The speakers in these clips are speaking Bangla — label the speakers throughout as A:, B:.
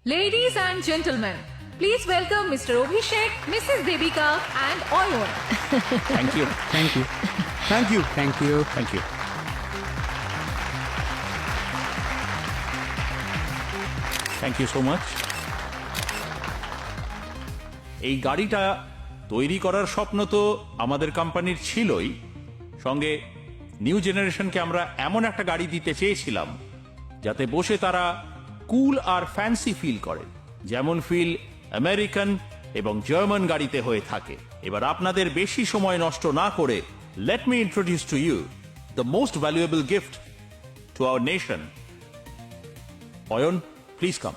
A: Ladies and gentlemen, please welcome Mr. Abhishek, Mrs. Devika and Oyon.
B: Thank you.
C: Thank you thank you thank you
B: Thank you. Thank you so much. এই গাড়িটা তৈরি করার স্বপ্ন তো আমাদের কোম্পানির ছিলই, সঙ্গে নিউ জেনারেশনকে আমরা এমন একটা গাড়ি দিতে চেয়েছিলাম যাতে বসে তারা কুল আর ফ্যান্সি ফিল করে, যেমন ফিল আমেরিকান এবং জার্মান গাড়িতে হয়ে থাকে। এবার আপনাদের বেশি সময় নষ্ট না করে let me introduce to you the most valuable gift to our nation. Ayan, please come.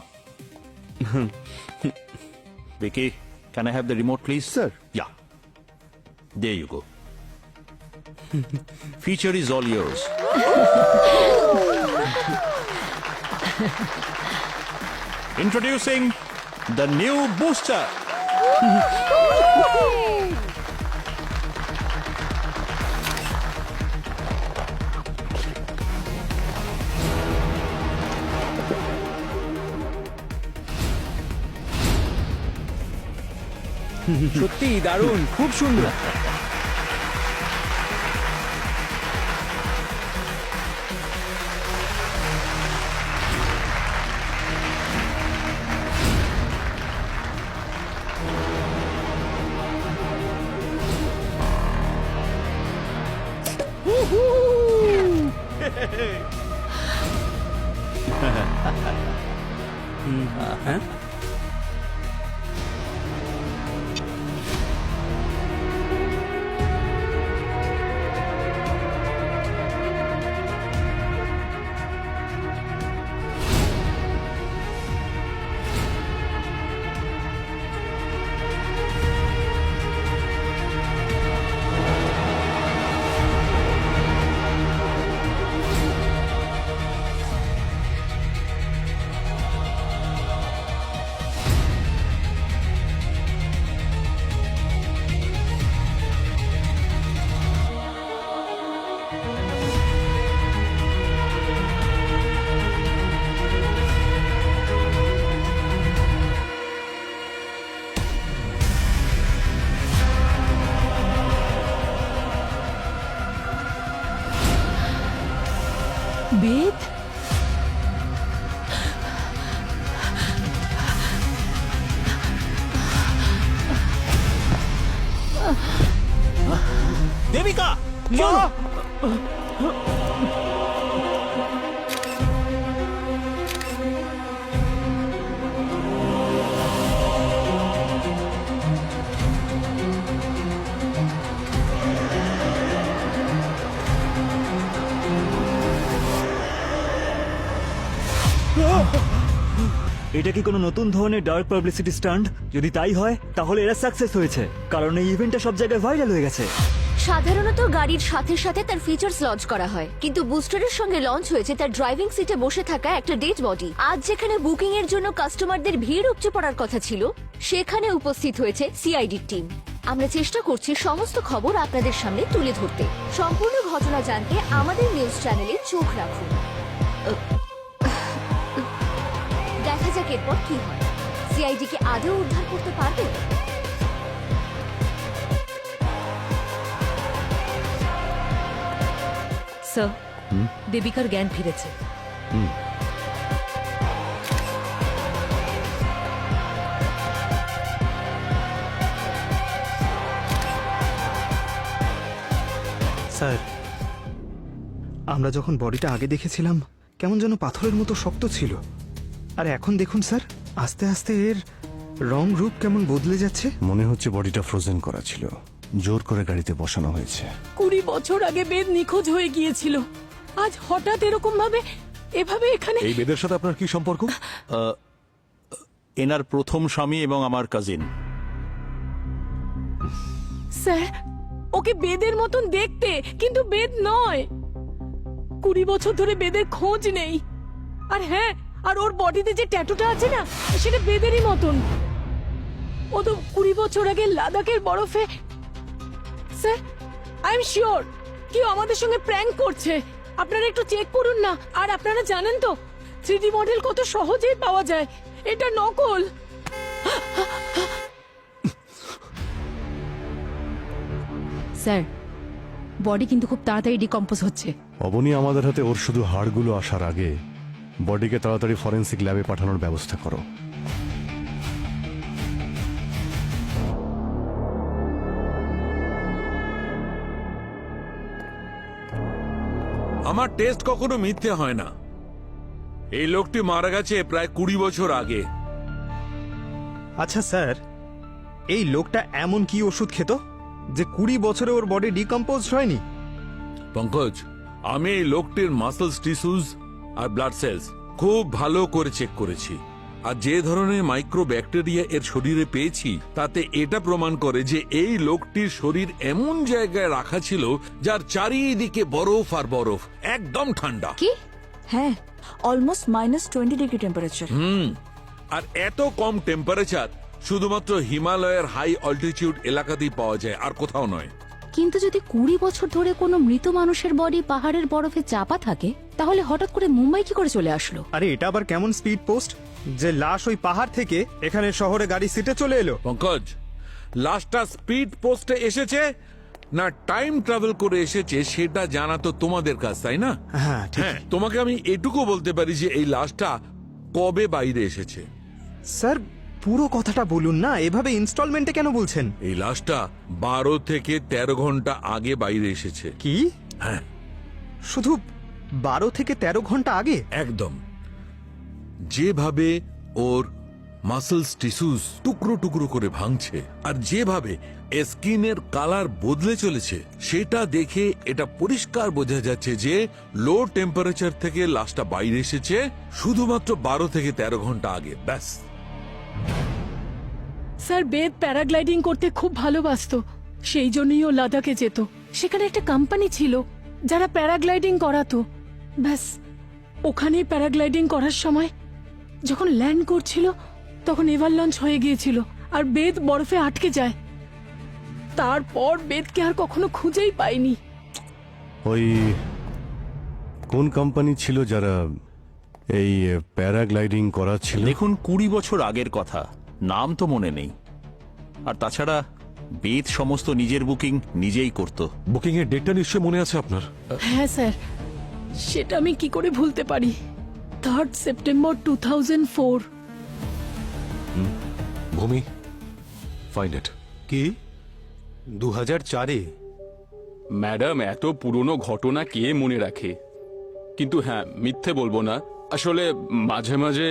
B: Vicky, can I have the remote, please?
C: Sir.
B: Yeah. There you go. Feature is all yours. Introducing the new Booster.
C: সত্যি দারুণ, খুব সুন্দর। হ্যাঁ,
A: বেদ?
B: Devika! No!
D: এটা কি কোনো নতুন ধরনের ডার্ক পাবলিসিটি স্টান্ট? যদি তাই হয় তাহলে এরা সাকসেস হয়েছে, কারণ এই ইভেন্টটা সব জায়গায় ভাইরাল হয়ে গেছে।
E: সাধারণত গাড়ির সাথে সাথে তার ফিচার্স লঞ্চ করা হয়, কিন্তু বুস্টারের সঙ্গে লঞ্চ হয়েছে তার ড্রাইভিং সিটে বসে থাকা একটা ডেড বডি। আজ যেখানে বুকিং এর জন্য কাস্টমারদের ভিড় উপচে পড়ার কথা ছিল, সেখানে উপস্থিত হয়েছে সিআইডির টিম। আমরা চেষ্টা করছি সমস্ত খবর আপনাদের সামনে তুলে ধরতে। সম্পূর্ণ ঘটনা জানতে আমাদের নিউজ চ্যানেলে চোখ রাখুন। দেখা যাক এরপর কি হয়। সিআইডি কে আদৌ উদ্ধার করতে পারবে?
A: স্যার, দেবিকার জ্ঞান ফিরেছে।
C: স্যার, আমরা যখন বডিটা আগে দেখেছিলাম কেমন যেন পাথরের মতো শক্ত ছিল, আর এখন দেখুন স্যার, আস্তে আস্তে এর রং রূপ কেমন বদলে যাচ্ছে।
F: মনে হচ্ছে বডিটা ফ্রোজেন করা ছিল, জোর করে গাড়িতে বসানো হয়েছে।
G: 20 বছর আগে বেদ নিখোঁজ হয়ে গিয়েছিল, আজ হঠাৎ এরকম ভাবে এভাবে এখানে।
F: এই বেদের সাথে আপনার কি সম্পর্ক?
B: এনার প্রথম স্বামী এবং আমার কাজিন।
G: স্যার, ওকে বেদের মতন দেখতে, কিন্তু বেদ নয়। 20 বছর ধরে বেদের খোঁজ নেই। আর হ্যাঁ, আর ওর বডিতে যে ট্যাটুটা আছে না, সেটা বেদেরই মতন। ও তো 20 বছর আগে লাদাখের বরফে। স্যার, আই এম শিওর কেউ আমাদের সঙ্গে প্র্যাঙ্ক করছে। আপনারা একটু চেক করুন না। আর আপনারা জানেন তো, 3D মডেল কত সহজেই পাওয়া যায়, এটা নকল।
H: স্যার, বডি কিন্তু খুব তাড়াতাড়ি ডিকম্পোজ হচ্ছে।
F: অবনী, আমাদের হাতে ওর শুধু হাড়গুলো আসার আগে বডিকে তাড়াতাড়ি ফরেন্সিক ল্যাবে পাঠানোর ব্যবস্থা করো।
I: আমার টেস্ট কখনো মিথ্যে হয় না। এই লোকটি মারা গেছে প্রায় 20 বছর আগে।
C: আচ্ছা স্যার, এই লোকটা এমন কি ওষুধ খেত যে 20 বছরে ওর বডি ডিকম্পোজ হয়নি?
I: পঙ্কজ, আমি এই লোকটির মাসলস, টিস্যুজ আর ব্লাড সেলস খুব ভালো করে চেক করেছি, আর যে ধরনের মাইক্রো ব্যাকটেরিয়া এর শরীরে পেয়েছি তাতে এটা প্রমাণ করে যে এই লোকটির শরীর এমন জায়গায় রাখা ছিল যার চারিদিকে বরফ আর বরফ, একদম ঠান্ডা।
H: কি?
J: হ্যাঁ, অলমোস্ট -20 ডিগ্রি টেম্পারেচার।
I: আর এত কম টেম্পারেচার শুধুমাত্র হিমালয়ের হাই অল্টিটিউড এলাকাতেই পাওয়া যায়, আর কোথাও নয়।
H: কিন্তু যদি 20 বছর ধরে কোনো মৃত মানুষের বডি পাহাড়ের বরফে চাপা থাকে, তাহলে হঠাৎ করে মুম্বাই কি করে চলে আসলো?
C: আরে এটা আবার কেমন স্পিড পোস্ট যে লাশ ওই পাহাড় থেকে এখানে শহরে গাড়ি সিটে চলে এলো?
I: পঙ্কজ, লাস্টটা স্পিড পোস্টে এসেছে না টাইম ট্রাভেল করে এসেছে সেটা জানা তো তোমাদের কাছ, তাই না?
C: হ্যাঁ, ঠিক।
I: হ্যাঁ, তোমাকে আমি এটুকু বলতে পারি যে এই লাশটা কবে বাইরে এসেছে।
C: স্যার, পুরো কথাটা বলুন না, এভাবে ইনস্টলমেন্টে কেন বলছেন?
I: এই লাশটা 12 থেকে 13 ঘন্টা আগে বাইরে এসেছে।
C: কি?
I: হ্যাঁ,
C: শুধু 12 থেকে 13 ঘন্টা আগে?
I: একদম। যেভাবে ওর মাসলস, টিস্যুস টুকরো টুকরো করে ভাঙছে, আর যেভাবে স্কিনের কালার বদলে চলেছে, সেটা দেখে এটা পরিষ্কার বোঝা যাচ্ছে যে লো টেম্পারেচার থেকে লাশটা বাইরে এসেছে শুধুমাত্র 12 থেকে 13 ঘন্টা আগে, ব্যাস।
G: স্যার, বেদ প্যারাগ্লাইডিং করতে খুব ভালোবাসতো, সেই জন্যই ও লাদাখে যেত। সেখানে একটা কোম্পানি ছিল যারা প্যারাগ্লাইডিং করাতো। ব্যাস, ওখানে প্যারাগ্লাইডিং করার সময় যখন ল্যান্ড করছিল তখন এভার লঞ্চ হয়ে গিয়েছিল আর বেদ বরফে আটকে যায়। তারপর বেদকে আর কখনো খুঁজেই পাইনি।
F: ওই কোন কোম্পানি ছিল যারা এই প্যারাগ্লাইডিং করাচ্ছিল?
B: দেখুন, 20 বছর আগের কথা, নাম তো মনে নেই। আর তাছাড়া বেদ সমস্ত নিজের বুকিং নিজেই করত।
K: বুকিং এর ডেটটা নিশ্চয় মনে আছে আপনার?
G: হ্যাঁ স্যার, সেটা আমি কি করে ভুলতে পারি। 3 সেপ্টেম্বর 2004।
K: ভূমি, ফাইন্ড ইট।
L: কি 2004-এ?
M: ম্যাডাম, এত পুরনো ঘটনা কে মনে রাখে? কিন্তু হ্যাঁ, মিথ্যে বলবো না, আসলে মাঝে মাঝে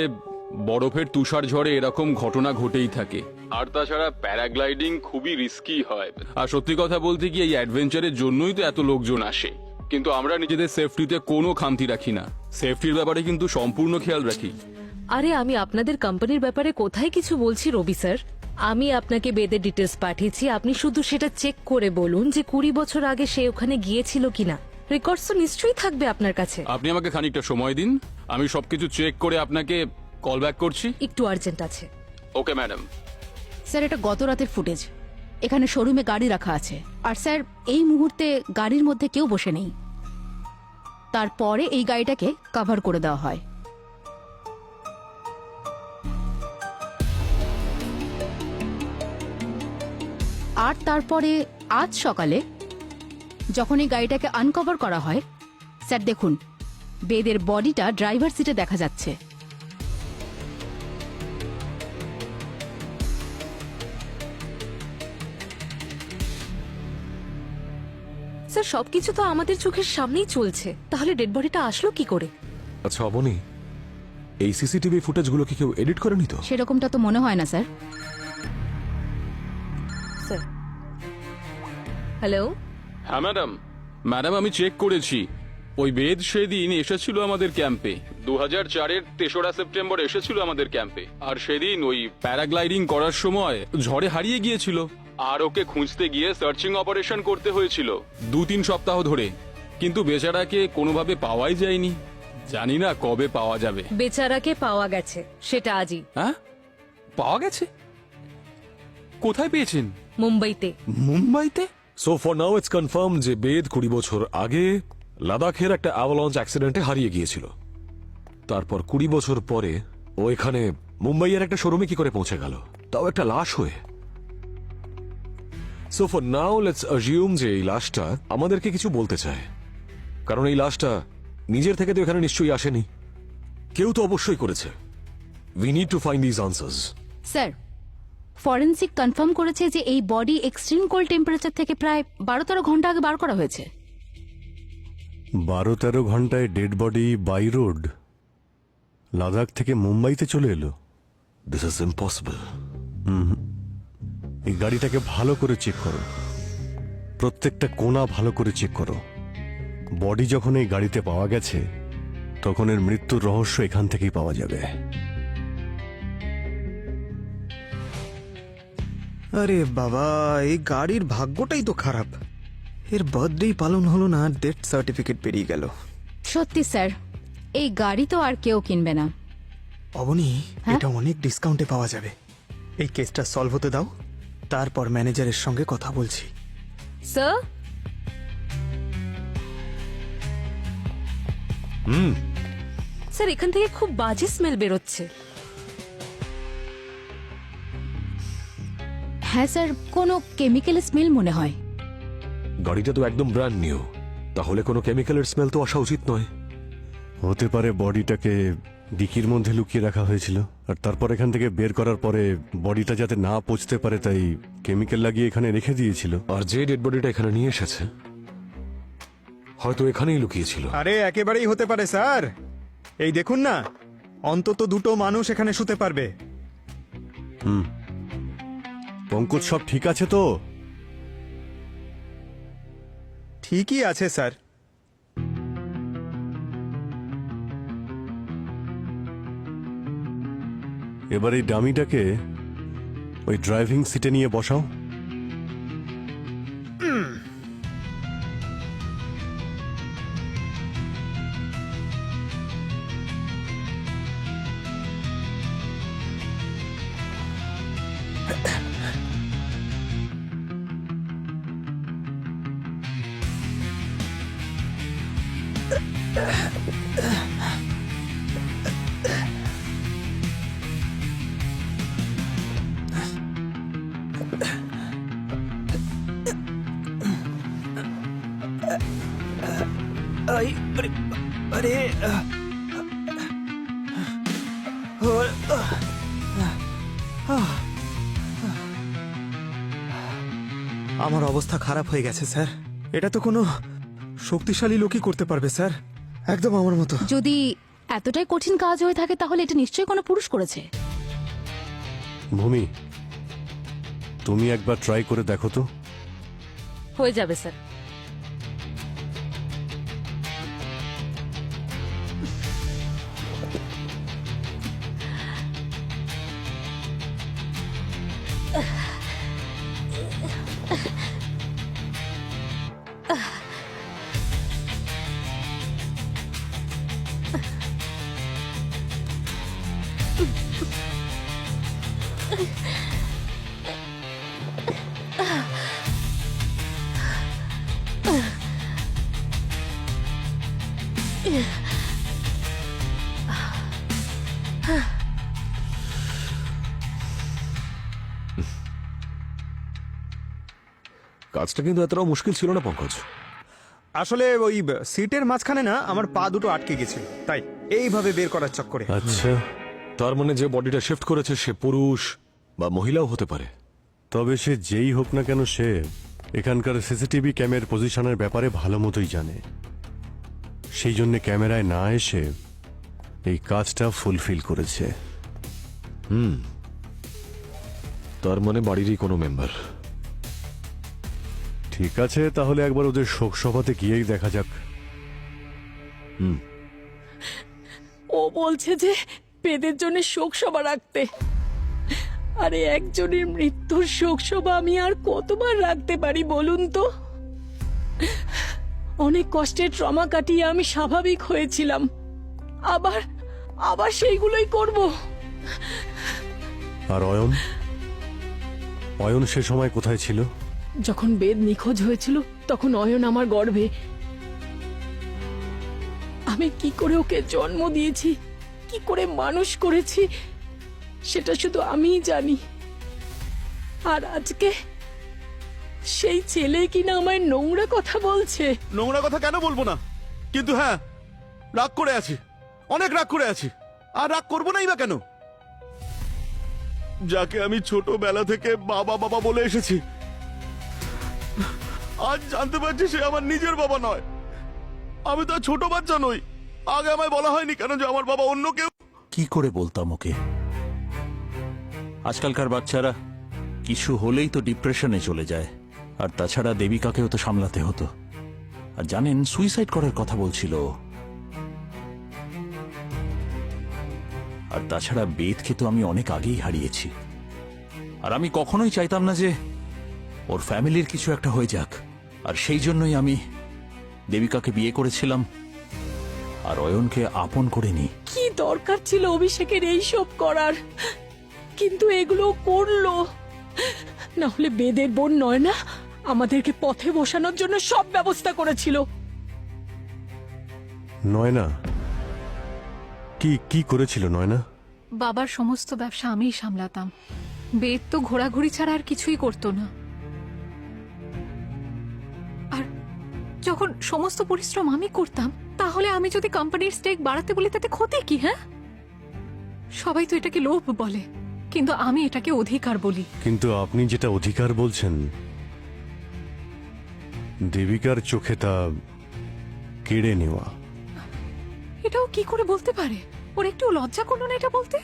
M: বরফের তুষার ঝড়ে এরকম ঘটনা ঘটেই থাকে। আর তাছাড়া প্যারাগ্লাইডিং খুবই রিস্কি হয়। আর সত্যি কথা বলতে কি, এই অ্যাডভেঞ্চারের জন্যই তো এত লোকজন আসে। কিন্তু আমরা নিজেদের সেফটিতে কোনো খামতি রাখি না, সেফটির ব্যাপারে কিন্তু সম্পূর্ণ খেয়াল রাখি।
A: আরে, আমি আপনাদের কোম্পানির ব্যাপারে কোথায় কিছু বলছি রবি স্যার। আমি আপনাকে বেদের ডিটেলস পাঠিয়েছি, আপনি শুধু সেটা চেক করে বলুন যে 20 বছর আগে সে ওখানে গিয়েছিল কিনা। রেকর্ডস তো নিশ্চয়ই থাকবে আপনার কাছে।
M: আপনি আমাকে খানিকটা সময় দিন, আমি সবকিছু চেক করে আপনাকে কল ব্যাক করছি।
A: একটু আর্জেন্ট আছে।
M: Okay madam.
H: স্যার, এটা গত রাতের ফুটেজ। এখানে শোরুমে গাড়ি রাখা আছে, আর স্যার এই মুহূর্তে গাড়ির মধ্যে কেউ বসে নেই। তারপরে এই গাড়িটাকে কভার করে দেওয়া হয়। আর তারপরে আজ সকালে যখন এই গাড়িটাকে আনকভার করা হয়, স্যার দেখুন, বেদের বডিটা ড্রাইভার সিটে দেখা যাচ্ছে।
A: স্যার, সবকিছু তো আমাদের চোখের সামনেই চলছে, তাহলে ডেড বডিটা আসলো কি করে?
K: আচ্ছা অবনী, এই সিসিটিভি ফুটেজগুলো কি কেউ এডিট করেনি তো?
H: সেরকমটা তো মনে হয় না স্যার।
A: Sir, hello.
M: হ্যাঁ ম্যাডাম, ম্যাডাম আমি চেক করেছি, ওই বেদ সেদিন এসেছিল আমাদের ক্যাম্পে। 2004-এর 3রা সেপ্টেম্বর এসেছিল আমাদের ক্যাম্পে। আর সেদিন ওই প্যারাগ্লাইডিং করার সময় ঝড়ে হারিয়ে গিয়েছিল, আর ওকে খুঁজতে গিয়ে সার্চিং অপারেশন করতে হয়েছিল 2-3 সপ্তাহ ধরে। কিন্তু বেচারাকে কোনোভাবে পাওয়াই যায়নি, জানি না কবে পাওয়া যাবে।
A: বেচারাকে পাওয়া গেছে, সেটা আজই।
M: হ্যাঁ, পাওয়া গেছে? কোথায় পেয়েছেন?
A: মুম্বাইতে।
M: মুম্বাইতে?
K: So for now it's confirm যে বেদ 20 বছর আগে লাদাখের একটা অ্যাভালাঞ্চ অ্যাক্সিডেন্টে হারিয়ে গিয়েছিল। তারপর 20 বছর পরে ও এখানে মুম্বাইয়ের একটা শোরুমে কি করে পৌঁছে গেল, তাও একটা লাশ হয়ে? So for now let's assume যে এই লাশটা আমাদেরকে কিছু বলতে চায়, কারণ এই লাশটা নিজের থেকে তো এখানে নিশ্চয়ই আসেনি, কেউ তো অবশ্যই করেছে। We need to find this answers.
H: Sir, forensic confirm করেছে যে এই বডি এক্সট্রিম কোল্ড টেম্পারেচার থেকে প্রায় 12-13 ঘন্টা আগে বার করা হয়েছে।
F: 12-13 ঘন্টায় dead body by road Ladakh থেকে মুম্বাইতে চলে এলো?
K: This is impossible.
F: এই গাড়িটাকে ভালো করে চেক করো, প্রত্যেকটা কোণা ভালো করে চেক করো। বডি যখন এই গাড়িতে পাওয়া গেছে তখন এর মৃত্যুর রহস্য এখান থেকেই পাওয়া যাবে।
C: আরে বাবা, এই গাড়ির ভাগ্যটাই তো খারাপ। এর বার্থডেই পালন হলো না, ডেথ সার্টিফিকেট বেরিয়ে গেল।
H: সত্যি স্যার, এই গাড়ি তো আর কেউ কিনবে না।
C: অবনী, এটা অনেক ডিসকাউন্টে পাওয়া যাবে। এই কেসটা সলভ হতে দাও, তারপর ম্যানেজারের সঙ্গে কথা বলছি।
A: স্যার, স্যার এখান থেকে খুব বাজে স্মেল বেরোচ্ছে।
H: হ্যাঁ স্যার, কোনো কেমিক্যাল স্মেল মনে হয়।
K: গাড়িটা তো একদম ব্র্যান্ড নিউ, তাহলে কোনো কেমিক্যালের স্মেল তো আসা উচিত নয়।
F: হতে পারে বডিটাকে ডিকির মধ্যে লুকিয়ে রাখা হয়েছিল, আর তারপর এখান থেকে বের করার পরে বডিটা যাতে না পচতে পারে তাই কেমিক্যাল লাগিয়ে এখানে রেখে দিয়েছিল।
K: আর যে ডেড বডিটা এখানে নিয়ে এসেছে হয়তো এখানেই লুকিয়েছিল।
C: আরে একেবারেই হতে পারে স্যার। এই দেখুন না, অন্তত 2টো মানুষ এখানে শুতে পারবে।
F: পঙ্কজ, সব ঠিক আছে তো?
C: ঠিকই আছে স্যার।
F: এবার এই ডামিটাকে ওই ড্রাইভিং সিটে নিয়ে বসাও।
C: আমার অবস্থা খারাপ হয়ে গেছে স্যার। এটা তো কোনো শক্তিশালী লোকই করতে পারবে স্যার, একদম আমার মতো।
H: যদি এতটাই কঠিন কাজ হয়ে থাকে তাহলে এটা নিশ্চয়ই কোনো পুরুষ করেছে।
F: ভূমি, তুমি একবার ট্রাই করে দেখো তো।
A: হয়ে যাবে স্যার।
K: কাজটা কিন্তু এতটাও মুশকিল ছিল না পঙ্কজ।
C: আসলে ওই সিটের মাঝখানে না আমার পা দুটো আটকে গেছিল, তাই এইভাবে বের করার চক্করে।
F: আচ্ছা,
K: তার মানে যে বডিটা শিফট করেছে সে পুরুষ বা মহিলাও হতে পারে।
F: তবে সে যেই হোক না কেন, সে এখানকার সিসিটিভি ক্যামেরার পজিশনের ব্যাপারে ভালো মতোই জানে। সেই জন্য ক্যামেরায় না এসে এই কাজটা ফুলফিল করেছে।
K: তার মানে বাড়িরই কোনো মেম্বার।
F: ঠিক আছে, তাহলে একবার ওদের শোক সভাতে গিয়েই দেখা যাক।
G: ও বলছে যে বেদের জন্য শোক সভা রাখতে। আরে একজনের মৃত্যুর শোক সভা আমি আর কতবার রাখতে পারি বলুন তো? অনেক কষ্টের ট্রমা কাটিয়ে আমি স্বাভাবিক হয়েছিলাম, আবার আবার সেইগুলোই করব।
F: আর অয়ন সে সময় কোথায় ছিল?
G: যখন বেদ নিখোঁজ হয়েছিল তখন অয়ন আমার গর্ভে। আমি কি করে ওকে জন্ম দিয়েছি কি করে মানুষ করেছি সেটা শুধু আমিই জানি। আর আজকে সেই ছেলে কিনা আমায় নোংরা কথা বলছে।
L: নোংরা কথা কেন বলবো না, কিন্তু হ্যাঁ রাগ করে আছি, অনেক রাগ করে আছি। আর রাগ করবো নাই বা কেন? যাকে আমি ছোটবেলা থেকে বাবা বাবা বলে এসেছি, আজ জানতে পারছি সে আমার নিজের বাবা নয়। আমি তো আর ছোট বাচ্চা নই। আগে আমায় বলা হয়নি কেন যে আমার বাবা অন্য কেউ?
B: কি করে বলতাম ওকে? আজকালকার বাচ্চারা কিছু হলেই তো ডিপ্রেশনে চলে যায়। আর তাছাড়া দেবিকাকেও তো সামলাতে হতো। আর জানেন, সুইসাইড করার কথা বলছিল ও। আর তাছাড়া বেদকে তো আমি অনেক আগেই হারিয়েছি। আর আমি কখনোই চাইতাম না যে ওর ফ্যামিলির কিছু একটা হয়ে যাক। আর সেই জন্যই আমি দেবিকাকে বিয়ে করেছিলাম আর অয়নকে আপন করে নি।
G: কি দরকার ছিল অভিষেকের এইসব করার? কিন্তু এগুলো করলো না হলে বেদের বোন নয় না আমাদেরকে পথে বসানোর জন্য সব ব্যবস্থা করেছিল।
F: নয়না কি কি করেছিল নয়না?
H: বাবার সমস্ত ব্যবসা আমিই সামলাতাম। বেদ তো ঘোরাঘুরি ছাড়া আর কিছুই করতো না। আর যখন সমস্ত পরিশ্রম আমি করতাম, তাহলে আমি যদি কোম্পানির স্টেক বাড়াতে বলি তাতে ক্ষতি কি? হ্যাঁ, সবাই তো এটাকে লোভ বলে, কিন্তু আমি এটাকে অধিকার বলি।
F: কিন্তু আপনি যেটা অধিকার বলছেন, দেবিকার চোখে তা কেড়ে নেওয়া।
H: এটাও কি করে বলতে পারে? ওর একটু লজ্জা করলো না এটা বলতে?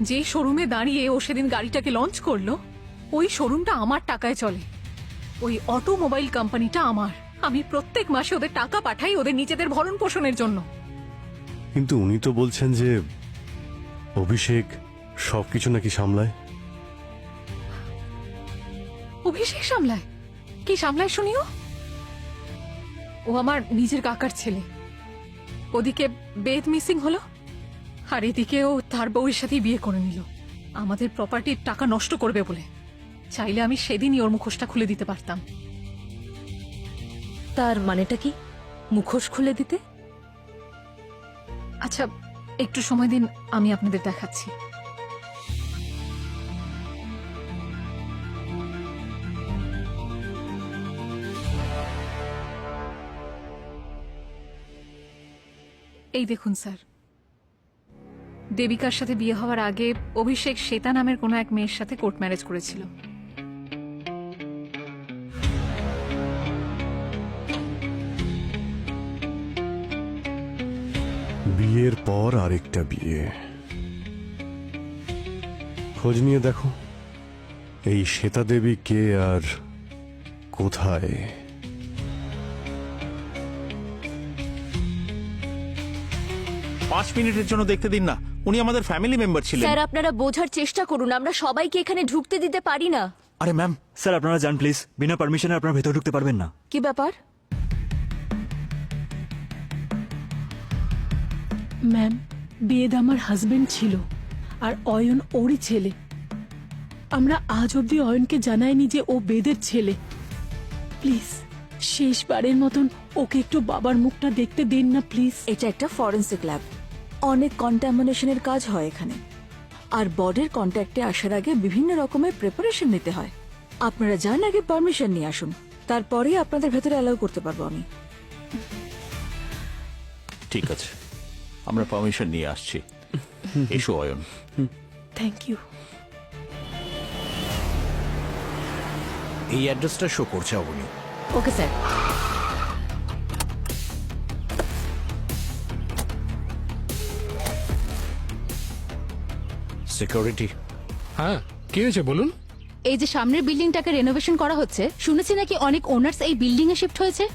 H: যে শোরুমে দাঁড়িয়ে ও সেদিন গাড়িটাকে লঞ্চ করলো, ওই শোরুমটা আমার টাকায় চলে। ওই অটোমোবাইল কোম্পানিটা আমার। আমি প্রত্যেক মাসে ওদের টাকা পাঠাই ওদের নিজেদের ভরণ পোষণের জন্য।
F: কিন্তু উনি তো বলছেন যে অভিষেক সবকিছু নাকি সামলায়।
H: অভিষেক সামলায়? কি সামলায় শুনিও? ও আমার নিজের কাকার ছেলে। ওদিকে বেদ মিসিং হলো, আর এদিকে ও তার বউয়ের সাথে বিয়ে করে নিল আমাদের প্রপার্টির টাকা নষ্ট করবে বলে। চাইলে আমি সেদিনই ওর মুখোশটা খুলে দিতে পারতাম।
A: তার মানেটা কি, মুখোশ খুলে দিতে?
H: আচ্ছা, একটু সময় দিন, আমি আপনাদের দেখাচ্ছি। এই দেখুন স্যার, দেবিকার সাথে বিয়ে হওয়ার আগে অভিষেক শ্বেতা নামের কোনো এক মেয়ের সাথে কোর্ট ম্যারেজ করেছিল।
F: বিয়ের পর আরেকটা বিয়ে। খোঁজ নিয়ে দেখো এই শ্বেতা দেবী কে আর কোথায়।
B: 5 মিনিটের জন্য দেখতে দিন না, উনি আমাদের ফ্যামিলি মেম্বার ছিলেন।
E: স্যার, আপনারা বোঝার চেষ্টা করুন, আমরা সবাইকে এখানে ঢুকতে দিতে পারি না।
B: আরে ম্যাম,
D: স্যার আপনারা যান প্লিজ। বিনা পারমিশনে আপনারা ভেতর ঢুকতে পারবেন না।
E: কি ব্যাপার?
G: ম্যাম, বেদ আমার হাজবেন্ড ছিল আর অয়ন ওরই ছেলে। আমরা আজ অব্দি অয়নকে জানাইনি যে ও বেদের ছেলে। প্লিজ শেষবারের মতন ওকে একটু বাবার মুখটা দেখতে দিন না প্লিজ।
J: এটা একটা ফরেন্সিক ল্যাব, অনেক কন্টামিনেশনের কাজ হয় এখানে। আর বডির কন্ট্যাক্টে আসার আগে বিভিন্ন রকমের প্রিপারেশন নিতে হয়। আপনারা যান, আগে পারমিশন নিয়ে আসুন, তারপরেই আপনাদের ভেতরে অ্যালাউ করতে পারবো আমি।
B: ঠিক আছে, আমরা পারমিশন নিয়ে আসছি। এসো অয়ন।
G: Thank you.
L: এই অ্যাড্রেসটা শো করছে অবনী।
H: Okay sir.
L: সিকিউরিটি।
N: হ্যাঁ, কি হয়েছে বলুন?
H: এই যে সামনের বিল্ডিংটাকে রেনোভেশন করা হচ্ছে, শুনেছি নাকি অনেক ওনার্স এই বিল্ডিং এ শিফট হয়েছে।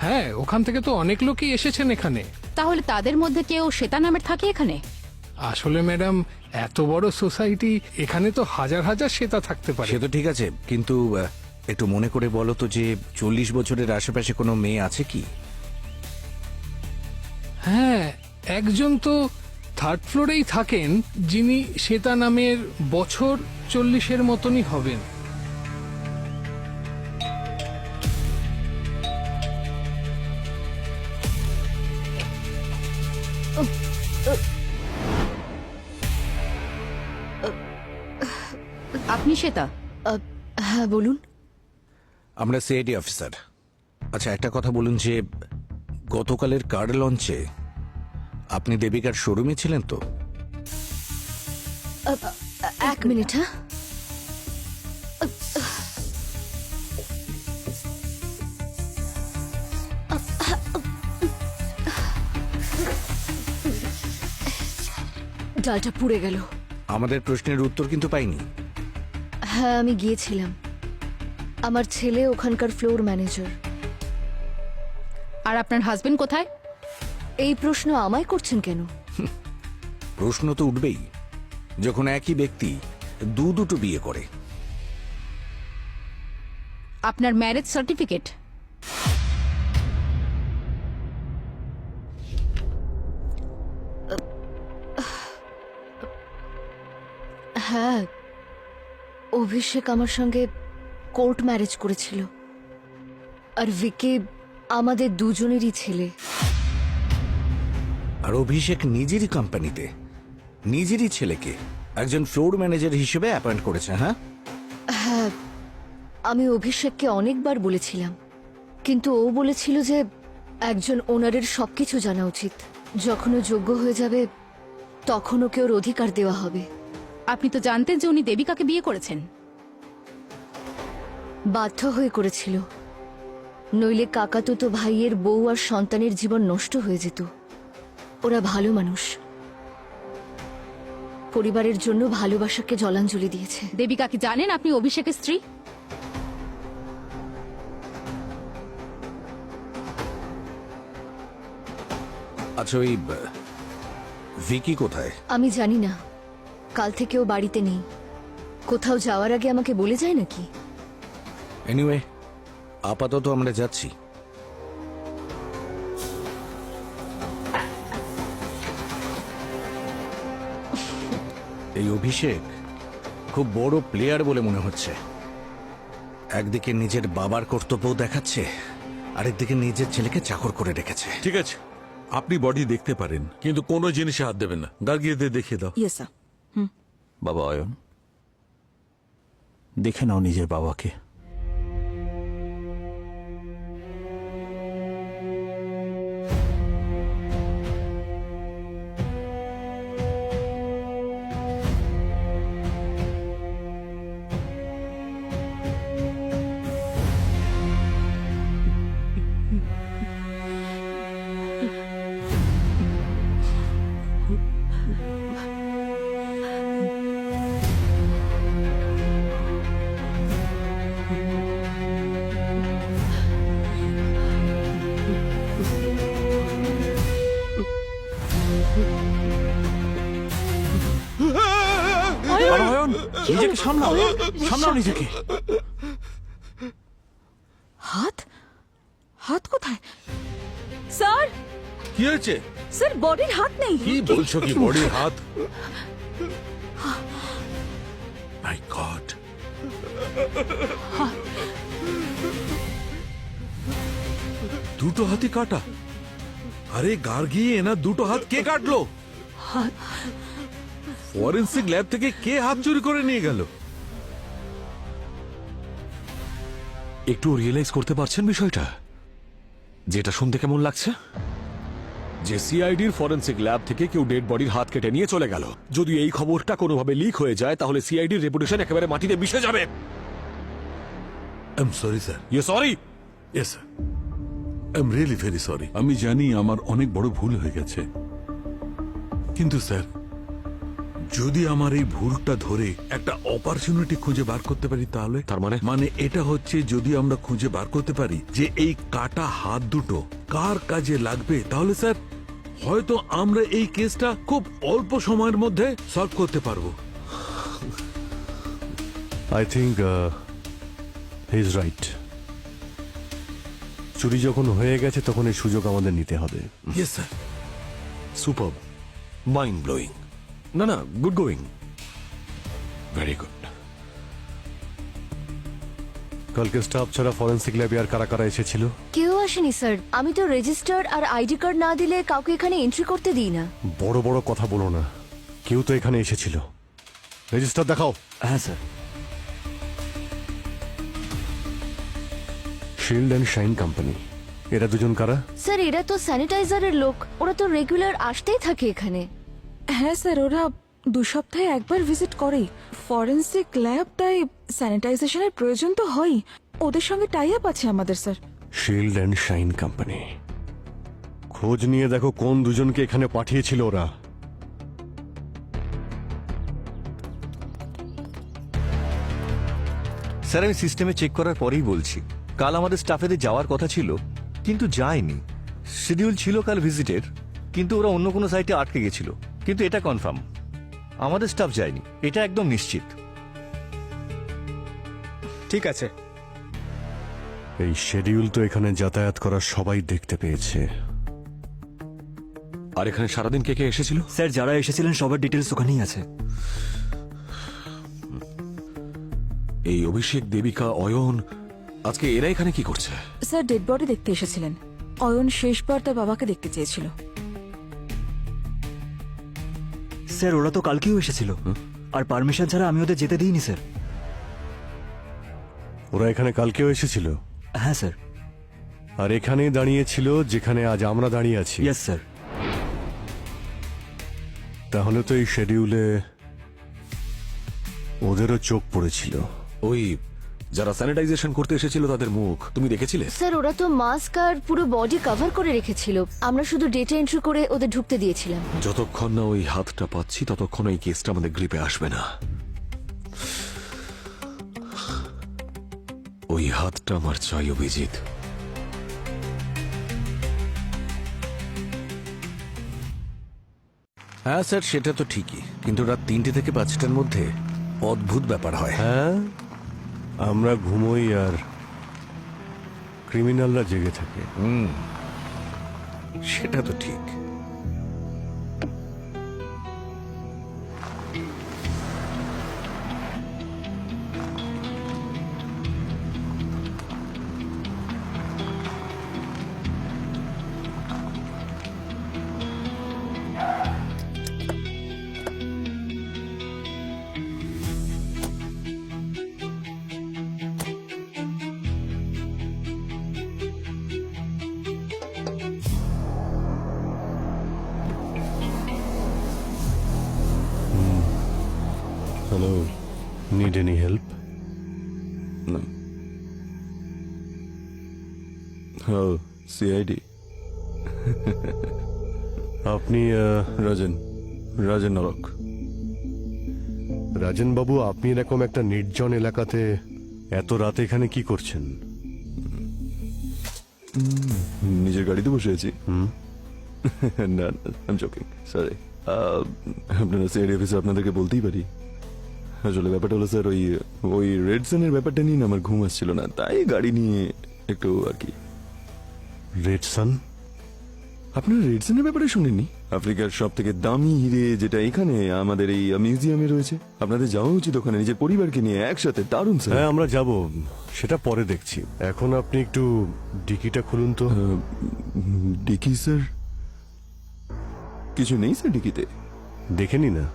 N: হ্যাঁ, ওখান থেকে তো অনেক লোকই এসেছেন এখানে।
H: তাহলে তাদের মধ্যে কেউ শ্বেতা নামের থাকে এখানে?
N: আসলে ম্যাডাম, এত বড় সোসাইটি, এখানে তো হাজার হাজার শ্বেতা থাকতে পারে।
L: সে তো ঠিক আছে, কিন্তু একটু মনে করে বলো তো যে 40 বছরের আশেপাশে কোনো মেয়ে আছে কি?
N: হ্যাঁ, একজন তো থার্ড ফ্লোরেই থাকেন, যিনি শ্বেতা নামের, বছর 40-এর মতনই হবেন।
H: আপনি শ্বেতা?
E: হ্যাঁ বলুন।
O: আমরা সিআইডি অফিসার। আচ্ছা একটা কথা বলুন যে গতকালের কার লঞ্চে আপনি দেবিকার শোরুমে ছিলেন তো?
E: এক মিনিট, হ্যাঁ। ডালটা পুড়ে গেল।
O: আমাদের প্রশ্নের উত্তর কিন্তু পাইনি।
E: হ্যাঁ আমি গিয়েছিলাম, আমার ছেলে ওখানকার ফ্লোর ম্যানেজার।
H: আর আপনার হাজবেন্ড কোথায়?
E: এই প্রশ্ন আমায় করছেন কেন?
O: প্রশ্ন তো উঠবেই যখন একই ব্যক্তি দুটো বিয়ে করে।
H: আপনার ম্যারেজ সার্টিফিকেট?
E: হ্যাঁ, অভিষেক আমার সঙ্গে কোর্ট ম্যারেজ করেছিল, আর ভিকি আমাদের দুজনেরই ছেলে।
O: আর অভিষেক নিজেরই কোম্পানিতে নিজেরই ছেলেকে একজন ফ্লোর ম্যানেজার হিসেবে অ্যাপয়েন্ট করেছে। হ্যাঁ
E: হ্যাঁ, আমি অভিষেককে অনেকবার বলেছিলাম, কিন্তু ও বলেছিল যে একজন ওনারের সবকিছু জানা উচিত, যখন ও যোগ্য হয়ে যাবে তখন ওকে ওর অধিকার দেওয়া হবে।
H: আপনি তো জানতেন যে উনি দেবিকাকে বিয়ে করেছেন।
E: বাধ্য হয়ে করেছিল, নইলে কাকাতুতো ভাইয়ের বউ আর সন্তানের জীবন নষ্ট হয়ে যেত। ওরা ভালো মানুষ, পরিবারের জন্য ভালোবাসাকে জলাঞ্জলি দিয়েছে।
H: দেবিকা কি জানেন আপনি অভিষেকের স্ত্রী?
O: আচ্ছা ওই ভিকি কোথায়?
E: আমি জানি না, কাল থেকে ও বাড়িতে নেই। কোথাও যাওয়ার আগে আমাকে বলে যায় নাকি?
O: এনিওয়ে আপাতত আমরা যাচ্ছি। এই অভিষেক খুব বড় প্লেয়ার বলে মনে হচ্ছে। একদিকে নিজের বাবার কর্তব্য দেখাচ্ছে, আরেকদিকে নিজের ছেলেকে চাকর করে রেখেছে।
I: ঠিক আছে, আপনি বডি দেখতে পারেন কিন্তু কোনো জিনিসে হাত দেবেন না। গার্গিয়াদের দেখিয়ে দাও।
J: Yes sir.
B: বাবা অয়ন, দেখে নাও নিজের বাবাকে। অয়ন, নিজেকে সামলাও, সামলাও নিজেকে।
J: হাত? হাত কোথায় স্যার?
I: কি হয়েছে?
J: স্যার বডির হাত নেই।
I: কি বলছো? কি বডির হাত? মাই গড, দুটো হাতই কাটা। আরে গার্গি, এনার দুটো হাত কে কাটলো? ফরেন্সিক ল্যাব থেকে কে হাত চুরি করে নিয়ে গেল?
K: একটু রিয়েলাইজ করতে পারছেন বিষয়টা? যেটা শুনতে কেমন লাগছে? যে সিআইডির ফরেন্সিক ল্যাব থেকে কেউ ডেড বডির হাত কেটে নিয়ে চলে গেল। যদি এই খবরটা কোনোভাবে লিক হয়ে যায় তাহলে সিআইডির রেপুটেশন একেবারে মাটিতে মিশে যাবে।
I: I am sorry sir.
K: You sorry?
I: Yes sir, I am really very sorry. আমি জানি আমার অনেক বড় ভুল হয়ে গেছে, কিন্তু স্যার যদি আমার এই ভুলটা ধরে একটা অপরচুনিটি খুঁজে বার করতে পারি তাহলে।
K: তার
I: মানে এটা হচ্ছে যদি আমরা খুঁজে বার করতে পারি যে এই কাটা হাত দুটো কার কাজে লাগবে, তাহলে স্যার হয়তো আমরা এই কেসটা খুব অল্প সময়ের মধ্যে সলভ করতে পারবো।
F: I think he is right. চুরি যখন হয়ে গেছে তখন এই সুযোগ আমাদের নিতে হবে।
I: Yes sir.
K: Super, mind blowing. না না, গুড গোয়িং, ভেরি গুড।
F: কালকে স্টাফ ছাড়া ফরেন্সিক ল্যাবে আর কারা কারা এসেছিল?
E: কেউ আসেনি স্যার। আমি তো রেজিস্টার আর আইডি কার্ড না দিলে কাউকে এখানে এন্ট্রি করতে দিই না।
F: বড় বড় কথা বলো না, কেউ তো এখানে এসেছিল। রেজিস্টার দেখাও।
D: হ্যাঁ sir.
F: Shield and shine company, এরা দুজন কারা?
E: স্যার এরা তো স্যানিটাইজারের লোক, ওরা তো রেগুলার আসতেই থাকে এখানে।
J: হ্যাঁ স্যার, ওরা 2 সপ্তাহে একবার ভিজিট করে। ফরেন্সিক ল্যাব, তাই স্যানিটাইজেশনের প্রয়োজন তো হয়। ওদের সঙ্গে টাই আপ আছে আমাদের sir.
F: Shield and shine company, খোঁজ নিয়ে দেখো কোন দুজনকে এখানে পাঠিয়েছিল ওরা।
P: স্যার আমি সিস্টেমে চেক করার পরেই বলছি, কাল আমাদের স্টাফেদের যাওয়ার কথা ছিল কিন্তু যায়নি। শিডিউল ছিল কাল ভিজিটের, কিন্তু ওরা অন্য কোনো সাইটে আটকে গেছিল। কিন্তু এটা কনফার্ম, আমাদের স্টাফ যায়নি, এটা একদম নিশ্চিত।
C: ঠিক আছে।
F: এই শিডিউল তো এখানে যাতায়াত করা সবাই দেখতে পেয়েছে।
K: আর এখানে সারাদিন কে কে এসেছিল?
D: স্যার যারা এসেছিলেন সবার ডিটেলস ওখানেই আছে।
K: এই অভিষেক, দেবিকা, অয়ন, আজকে এরা এখানে কি করছে?
J: স্যার ডেড বডি দেখতে এসেছিলেন। অয়ন শেষবার তার বাবাকে দেখতে চেয়েছিল।
D: স্যার ওরা তো কালকেও এসেছিল, আর পারমিশন ছাড়া আমি ওদের যেতে দিইনি স্যার।
F: ওরা এখানে কালকেও এসেছিল?
D: হ্যাঁ স্যার।
F: আর এখানেই দাঁড়িয়েছিল যেখানে আজ আমরা দাঁড়িয়ে আছি?
D: Yes sir.
F: তাহলে তো এই শিডিউলে ওদেরও চোখ পড়েছিল।
K: ওই যারা স্যানিটাইজেশন করতে এসেছিল তাদের মুখ তুমি দেখেছিলে?
E: স্যার ওরা তো মাস্ক আর পুরো বডি কভার করে রেখেছিল, আমরা শুধু ডেটা এন্ট্রি করে ওদের ঢুকতে দিয়েছিলাম।
K: যতক্ষণ না ওই হাতটা পাচ্ছি ততক্ষণ এই কেসটা আমাদের গ্রিপে আসবে না। ওই হাতটা আমার চাই, অভিজিৎ।
O: হ্যাঁ স্যার, সেটা তো ঠিকই, কিন্তু রাত 3টে থেকে 5টার মধ্যে অদ্ভুত ব্যাপার হয়।
F: হ্যাঁ, আমরা ঘুমোই আর ক্রিমিনালরা জেগে থাকে।
O: সেটা তো ঠিক।
F: Hello, need any help?
L: হ্যাঁ, সিআইডি।
F: আপনি
L: রাজেন নরক।
F: রাজেন বাবু, আপনি এরকম একটা নির্জন এলাকাতে এত রাতে এখানে কি করছেন?
L: নিজের গাড়িতে বসে আছি। না, আই জোকিং, সরি। আপনারা সিআইডি অফিসে আপনাদেরকে বলতেই পারি। আসলে ব্যাপারটা হলো স্যার, ওই রেড সানের ব্যাপারটা নিয়ে না আমার ঘুম আসছিল না, তাই গাড়ি নিয়ে একটু আর কি।
F: রেড সান?
L: আপনারা রেড সানের ব্যাপারে শুনেননি? আফ্রিকার সব থেকে দামি হিরে যেটা এখানে আমাদের এই মিউজিয়ামে রয়েছে। আপনাদের যাওয়া উচিত ওখানে, নিজের পরিবারকে নিয়ে একসাথে। দারুণ স্যার।
F: হ্যাঁ, আমরা যাব, সেটা পরে দেখছি। এখন আপনি একটু ডিকিটা খুলুন তো।
L: Dickey sir? কিছু নেই স্যার ডিকিতে।
F: দেখে নি না?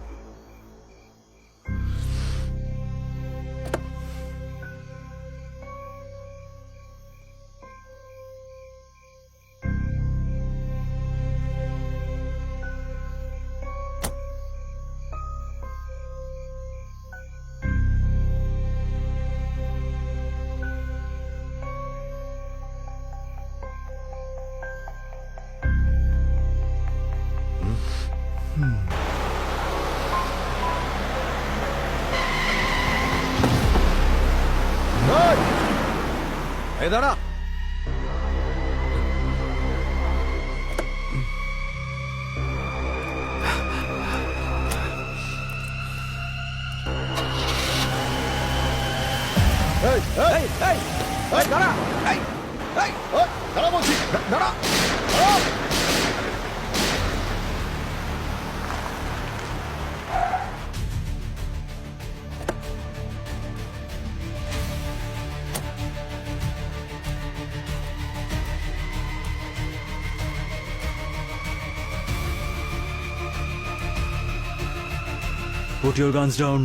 O: এই দাঁড়া।
L: দাঁড়া বলছি, দাঁড়া।
D: Put your guns down.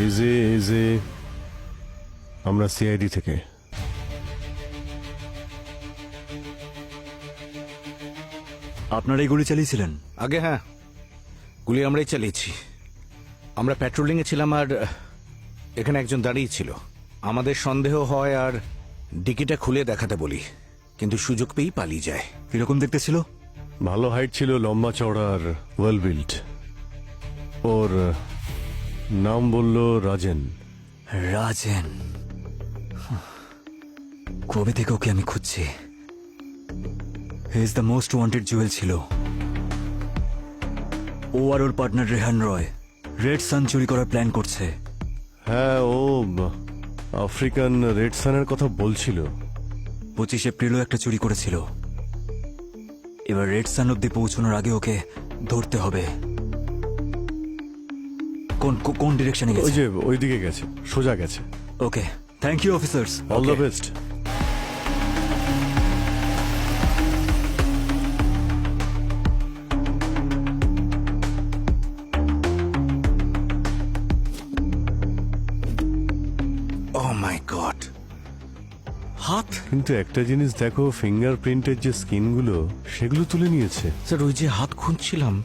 F: Easy আমরা সিআইডি থেকে।
D: আপনারাই গুলি চালিয়েছিলেন?
O: আগে হ্যাঁ, গুলি আমরাই চালিয়েছি। আমরা প্যাট্রোলিং এ ছিলাম আর এখানে একজন দাঁড়িয়ে ছিল। আমাদের সন্দেহ হয় আর ডিকিটা খুলে দেখাতে বলি, কিন্তু সুযোগ পেয়েই পালিয়ে যায়।
D: কিরকম দেখতে ছিল?
F: ভালো হাইট ছিল, লম্বা চওড়া আর ওয়েল বিল্ড। ওর নাম বলল রাজেন।
D: রাজেন? কবে থেকে ওকে আমি খুঁজছি। He is the most wanted Jewel ছিল। ও আর ওর পার্টনার রেহান রয় রেড সান চুরি করার প্ল্যান করছে।
F: হ্যাঁ, ও আফ্রিকান রেড সানের কথা বলছিল।
D: 25 এপ্রিলও একটা চুরি করেছিল। এবার রেড সান অব্দি পৌঁছানোর আগে ওকে ধরতে হবে। কোন ডিরেকশনে
F: ওই
D: গেছে?
F: যে ওইদিকে গেছে, সোজা গেছে।
D: Okay, thank you officers.
F: All the best.
O: Oh my God, হাত!
F: কিন্তু একটা জিনিস দেখো, ফিঙ্গারপ্রিন্টের যে স্কিনগুলো সেগুলো তুলে নিয়েছে।
O: স্যার, ওই যে হাত খুঁজছিলাম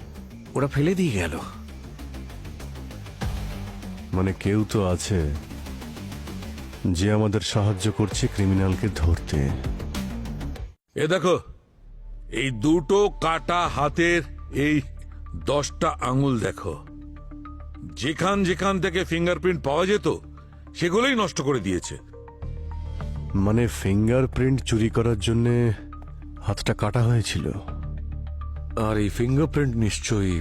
O: ওরা ফেলে দিয়ে গেল।
F: মানে কেউ তো আছে যে আমাদের সাহায্য করছে ক্রিমিনালকে ধরতে।
I: এ দেখো, এই দুটো কাটা হাতের এই 10টা আঙুল দেখো। যেখান যেখান থেকে ফিঙ্গারপ্রিন্ট পাওয়া যেত সেগুলোই নষ্ট করে দিয়েছে।
F: মানে ফিঙ্গারপ্রিন্ট চুরি করার জন্য হাতটা কাটা হয়েছিল।
K: আর এই ফিঙ্গারপ্রিন্ট নিশ্চয়ই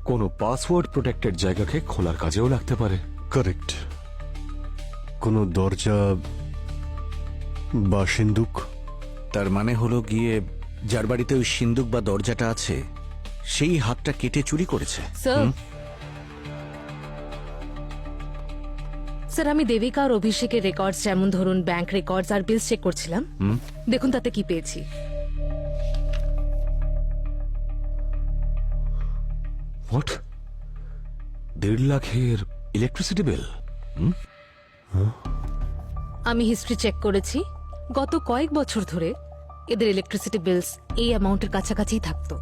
K: কোনো পাসওয়ার্ড প্রোটেক্টেড জায়গাকে খোলার কাজেও লাগতে পারে।
F: কারেক্ট। কোনো দরজা বা সিন্দুক।
O: তার মানে হলো গিয়ে যার বাড়িতে ওই সিন্দুক বা দরজাটা আছে সেই হাতটা কেটে চুরি করেছে।
A: স্যার, আমি দেবিকা আর অভিষেকের রেকর্ডস, যেমন ধরুন ব্যাংক রেকর্ডস আর বিলস চেক করছিলাম। দেখুন তাতে কি পেয়েছি।
K: হোয়াট? 1.5 লাখের ইলেকট্রিসিটি বিল?
A: আমি হিস্ট্রি চেক করেছি। গত কয়েক বছর ধরে এদের ইলেকট্রিসিটি বিলস এই অ্যামাউন্টের কাছাকাছি থাকতো।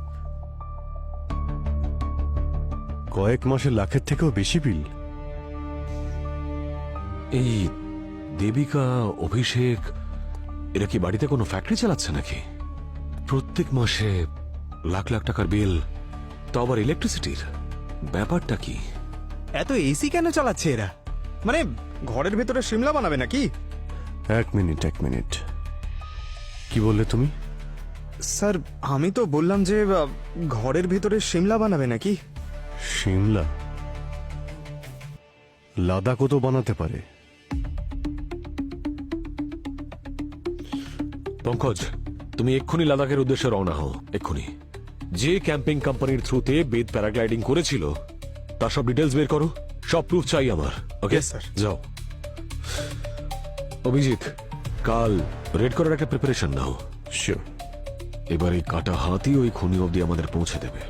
F: কয়েক মাসে লাখের থেকেও বেশি বিল।
K: এই দেবিকা, অভিষেক এরা কি বাড়িতে কোনো ফ্যাক্টরি চালাচ্ছে নাকি? প্রত্যেক মাসে লাখ লাখ টাকার বিল, তো আবার ইলেকট্রিসিটির। ব্যাপারটা কি?
C: এত এসি কেন চালাচ্ছে এরা? মানে ঘরের ভেতরে সিমলা বানাবে নাকি?
F: এক মিনিট, কি বললে তুমি?
C: স্যার, আমি তো বললাম যে ঘরের ভিতরে সিমলা বানাবে নাকি।
F: সিমলা? লাদাখও তো বানাতে পারে।
K: পঙ্কজ, তুমি এক্ষুনি লাদাখের উদ্দেশ্যে রওনা হও, এক্ষুনি। যে ক্যাম্পিং কোম্পানির থ্রুতে বেদ প্যারাগ্লাইডিং করেছিল তার সব ডিটেলস বের করো। সব প্রুফ চাই আমার। Okay
C: sir.
K: যাও। অভিজিৎ, কাল রেড করার একটা প্রিপারেশন নাও।
F: শিওর।
K: এবার এই কাটা হাতই ওই খুনি অবধি আমাদের পৌঁছে দেবে।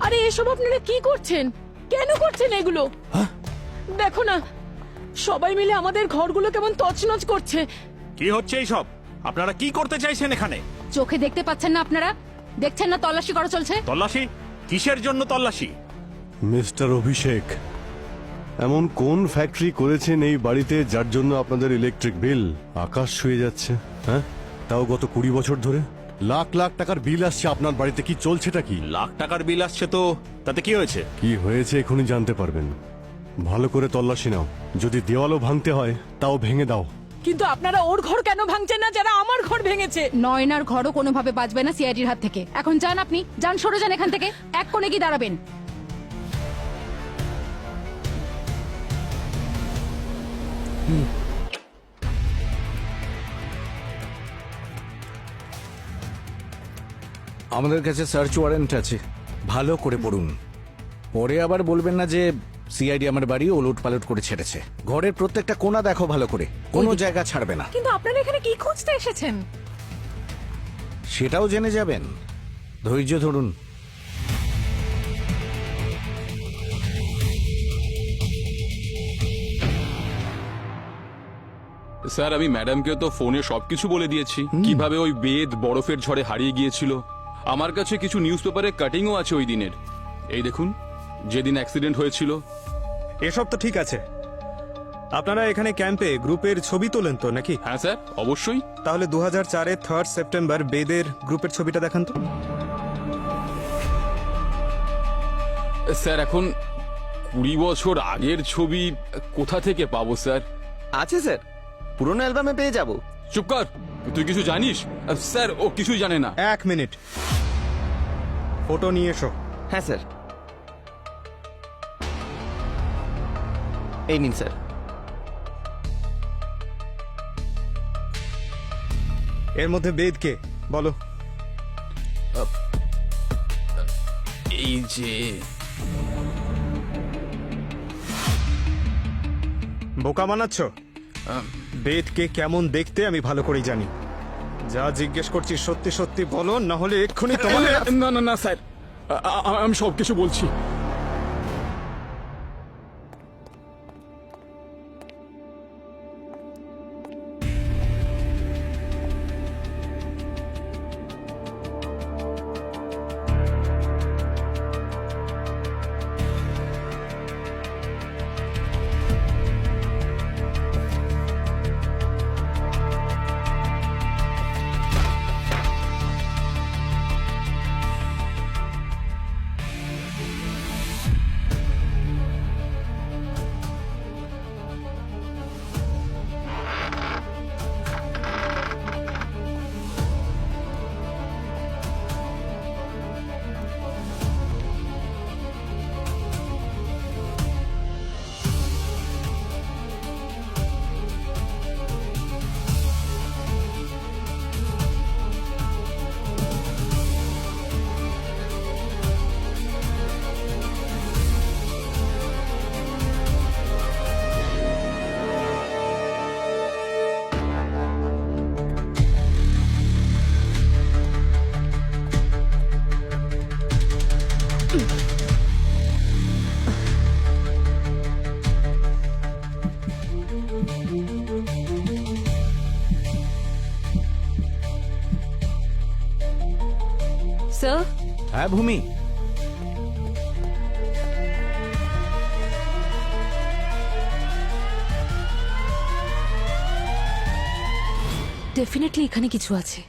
G: আরে এসব আপনারা কি করছেন? কেন করছেন এগুলো? দেখো না, সবাই মিলে আমাদের ঘরগুলো কেমন তছনছ করছে।
B: কি হচ্ছে এইসব? আপনারা কি করতে চাইছেন এখানে?
H: চোখে দেখতে পাচ্ছেন না আপনারা? দেখছেন না তল্লাশি করা চলছে?
B: তল্লাশি? কিসের জন্য তল্লাশি?
F: মিস্টার অভিষেক, এমন কোন ফ্যাক্টরি করেছেন এই বাড়িতে যার জন্য আপনাদের ইলেকট্রিক বিল আকাশ ছুঁয়ে যাচ্ছে? হ্যাঁ, তাও গত 20 বছর ধরে লাখ লাখ টাকার বিল আসছে আপনার বাড়িতে। কি চলছেটা কি?
B: লাখ টাকার বিল আসছে তো তাতে কি হয়েছে?
F: কি হয়েছে এখনই জানতে পারবেন। ভালো করে তল্লাশি নাও। যদি দেওয়ালও ভাঙতে হয় তাও ভেঙে দাও।
G: কিন্তু আপনারা ওর ঘর কেন ভাঙছেন না যারা আমার ঘর ভেঙেছে?
H: নয়নার ঘরও কোনোভাবে বাঁচবে না সিআইডির হাত থেকে। এখন যান, আপনি যান, সরে যান এখান থেকে। এক কোণে কি দাঁড়াবেন?
O: আমাদের কাছে সার্চ ওয়ারেন্ট আছে, ভালো করে পড়ুন। পরে আবার বলবেন না যে সিআইডি আমার বাড়ি ওলট পালট করে ছেড়েছে। ঘরের প্রত্যেকটা কোণা দেখো ভালো করে, কোনো জায়গা ছাড়বে না।
H: কিন্তু আপনারা এখানে কি খুঁজতে এসেছেন?
O: সেটাও জেনে যাবেন, ধৈর্য ধরুন।
M: স্যার আমি ম্যাডামকে তো ফোনে সবকিছু বলে দিয়েছি, কিভাবে ওই বেদ বরফের ঝড়ে হারিয়ে গিয়েছিল। আমার কাছে কিছু নিউজ পেপারে কাটিংও আছে ওই দিনের। এই দেখুন, যেদিন অ্যাক্সিডেন্ট হয়েছিল।
C: এসব তো ঠিক আছে, আপনারা এখানে ক্যাম্পে গ্রুপের ছবি তোলেন তো নাকি?
M: হ্যাঁ স্যার, অবশ্যই।
C: তাহলে 2004-এর 3 সেপ্টেম্বর বেদের গ্রুপের ছবিটা দেখান তো।
M: স্যার এখন 20 বছর আগের ছবি কোথা থেকে পাবো স্যার?
Q: আছে স্যার, পুরনো অ্যালবামে পেয়ে যাব।
M: চুপ কর, তুই কিছু জানিস? স্যার ও কিছুই জানে না।
C: 1 মিনিট, ফটো নিয়ে এসো।
Q: হ্যাঁ স্যার, এই নিন স্যার।
C: এর মধ্যে বেদ কে বলো?
M: এই যে
C: বোকা বানাচ্ছ? বেদকে কেমন দেখতে আমি ভালো করেই জানি। যা জিজ্ঞেস করছি সত্যি সত্যি বলো, না হলে এক্ষুনি তোমাকে।
M: না না না স্যার, আমি সবকিছু বলছি।
A: স্যার,
O: হ্যাঁ ভূমি,
A: ডেফিনেটলি এখানে কিছু আছে।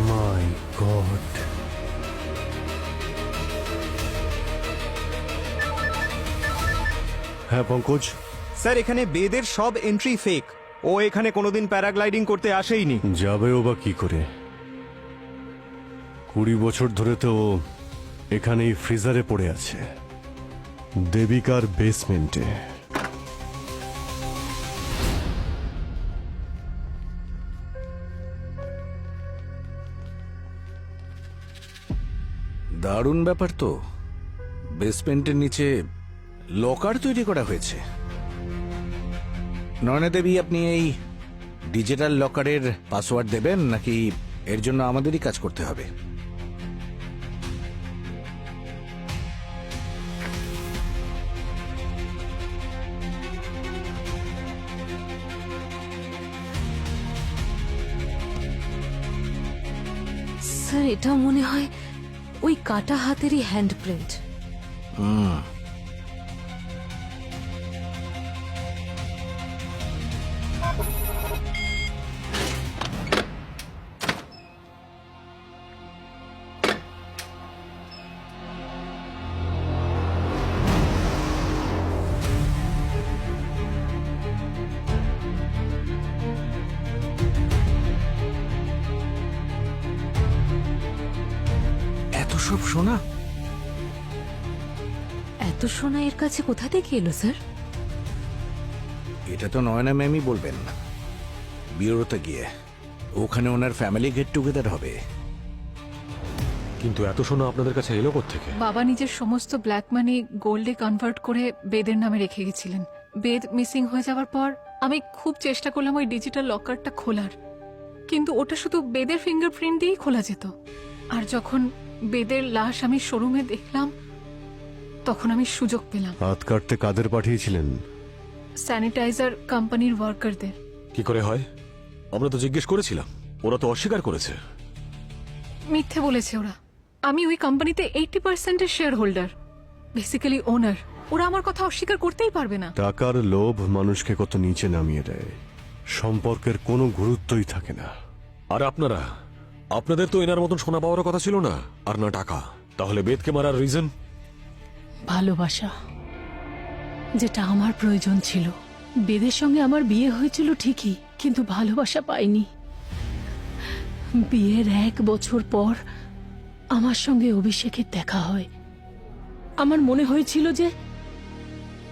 F: মাই গড, হ্যাঁ পঙ্কজ।
C: স্যার, এখানে বেদের সব এন্ট্রি ফেক। ও এখানে কোনোদিন প্যারাগ্লাইডিং করতে আসেইনি।
F: যাবেও বা কি করে? 20 বছর ধরে তো ও এখানেই ফ্রিজারে পড়ে আছে, দেবিকার বেসমেন্টে।
O: দারুণ ব্যাপার তো। বেসমেন্টের নিচে লকার তৈরি করা হয়েছে। নয়না দেবী, আপনি এই ডিজিটাল লকারের পাসওয়ার্ড দেবেন নাকি এর জন্য আমাদেরই কাজ করতে হবে?
A: স্যার এটা মনে হয় ওই কাটা হাতেরই হ্যান্ডপ্রিন্ট।
O: এত সব শোনা
A: এত সোনা এর কাছে কোথা থেকে এলো স্যার?
O: এটা তো নয়না ম্যামই বলবেন, বিউরোতে গিয়ে। ওখানে ওনার ফ্যামিলি গেট টুগেদার হবে।
K: কিন্তু এত সোনা আপনাদের কাছে এলো থেকে?
H: বাবা নিজের সমস্ত ব্ল্যাক মানি গোল্ডে কনভার্ট করে বেদের নামে রেখে গেছিলেন। বেদ মিসিং হয়ে যাওয়ার পর আমি খুব চেষ্টা করলাম ওই ডিজিটাল লকারটা খোলার, কিন্তু ওটা শুধু বেদের ফিঙ্গারপ্রিন্ট দিয়েই খোলা যেত। আর যখন বেদের লাশ আমি শোরুমে দেখলাম, তখন আমি সুযোগ পেলাম।
F: হাত কাটতে কাদের পাঠিয়েছিলেন?
H: স্যানিটাইজার কোম্পানির ওয়ার্কারদের।
K: কি করে হয়? আমরা তো জিজ্ঞেস করেছিলাম, ওরা তো অস্বীকার করেছে।
H: মিথ্যে বলেছে ওরা। আমি ওই কোম্পানিতে 80% শেয়ার হোল্ডার, বেসিক্যালি ওনার। ওরা আমার কথা অস্বীকার করতেই পারবে না।
F: টাকার লোভ মানুষকে কত নিচে নামিয়ে দেয়, সম্পর্কের কোনো গুরুত্বই থাকে না।
K: আর আপনারা, আপনাদের তো এনার মতন সোনা পাওয়ার কথা ছিল না, আর না টাকা। তাহলে বেদকে মারার রিজন?
G: ভালোবাসা, যেটা আমার প্রয়োজন ছিল। বেদের সঙ্গে আমার বিয়ে হয়েছিল ঠিকই, কিন্তু ভালোবাসা পাইনি। বিয়ের 1 বছর পর আমার সঙ্গে অভিষেকের দেখা হয়। আমার মনে হয়েছিল যে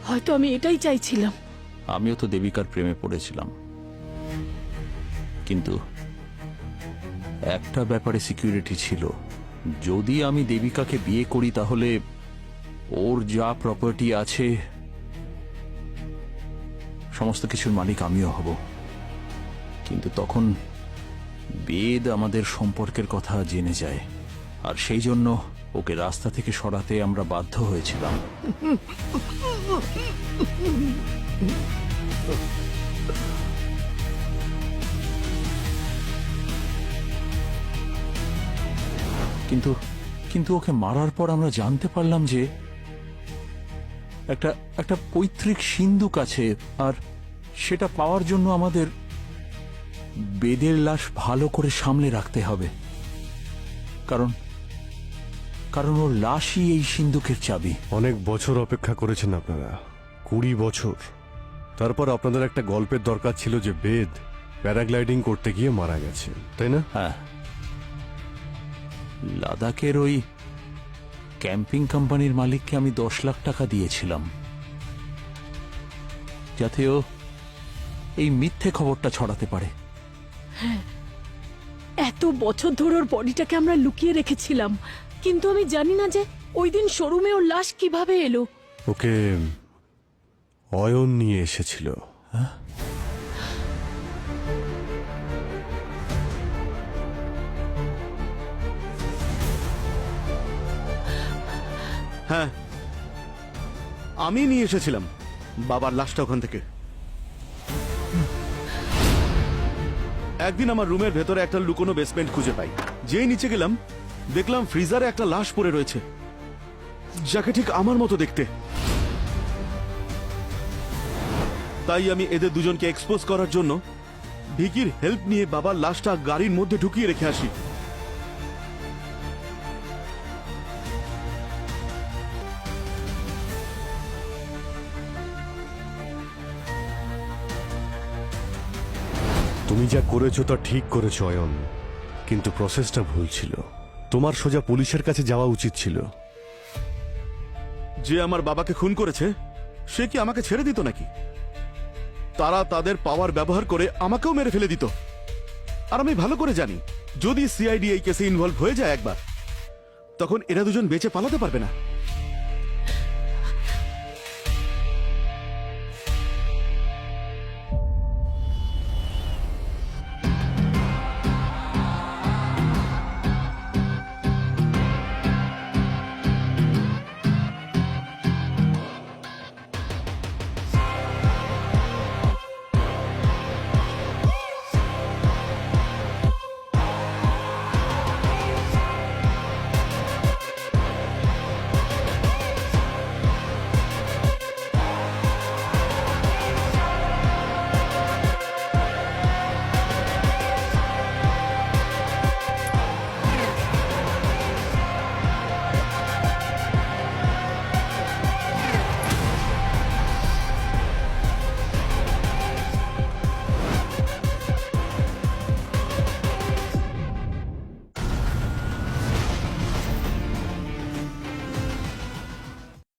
G: হয়তো আমি এটাই চাইছিলাম।
B: আমিও তো দেবিকার প্রেমে পড়েছিলাম, কিন্তু একটা ব্যাপারে সিকিউরিটি ছিল, যদি আমি দেবিকাকে বিয়ে করি তাহলে ওর যা প্রপার্টি আছে সমস্ত কিছুর মালিক আমিও হব। কিন্তু তখন বেদ আমাদের সম্পর্কের কথা জেনে যায়, আর সেই জন্য ওকে রাস্তা থেকে সরাতে আমরা বাধ্য হয়েছিলাম। কিন্তু কিন্তু ওকে মারার পর আমরা জানতে পারলাম যে একটা পৈতৃক সিন্ধুক আছে, আর সেটা পাওয়ার জন্য আমাদের বেদের লাশ ভালো করে সামলে রাখতে হবে, কারণ ওর লাশই এই সিন্ধুকের চাবি।
F: অনেক বছর অপেক্ষা করেছেন আপনারা, 20 বছর। তারপর আপনাদের একটা গল্পের দরকার ছিল যে বেদ প্যারাগ্লাইডিং করতে গিয়ে মারা গেছে, তাই না?
B: হ্যাঁ, লাদাখের ওই ক্যাম্পিং কোম্পানির মালিককে আমি 10 লাখ টাকা দিয়েছিলাম, যাতে ও এই মিথ্যে খবরটা ছড়াতে পারে।
G: হ্যাঁ, এত বছর ধরে ওর বডিটাকে আমরা লুকিয়ে রেখেছিলাম, কিন্তু আমি জানি না যে ওই দিন শোরুমে ওর লাশ কিভাবে এলো।
F: ওকে অয়ন নিয়ে এসেছিল।
C: হ্যাঁ, আমি নিয়ে এসেছিলাম বাবার লাশটা ওখান থেকে। একদিন আমার রুমের ভেতরে একটা লুকোনো বেসমেন্ট খুঁজে পাই। যেই নিচে গেলাম, দেখলাম ফ্রিজারে একটা লাশ পড়ে রয়েছে, যাকে ঠিক আমার মতো দেখতে। তাই আমি এদের দুজনকে এক্সপোজ করার জন্য ভিকির হেল্প নিয়ে বাবার লাশটা গাড়ির মধ্যে ঢুকিয়ে রেখে আসি।
F: তুমি যা করেছো তা ঠিক করেছো অয়ন, কিন্তু প্রসেসটা ভুল ছিল। তোমার সোজা পুলিশের কাছে যাওয়া উচিত ছিল।
C: যে আমার বাবাকে খুন করেছে সে কি আমাকে ছেড়ে দিত নাকি? তারা তাদের পাওয়ার ব্যবহার করে আমাকেও মেরে ফেলে দিত। আর আমি ভালো করে জানি, যদি সিআইডি এই কেসে ইনভলভ হয়ে যায় একবার, তখন এরা দুজন বেঁচে পালাতে পারবে না।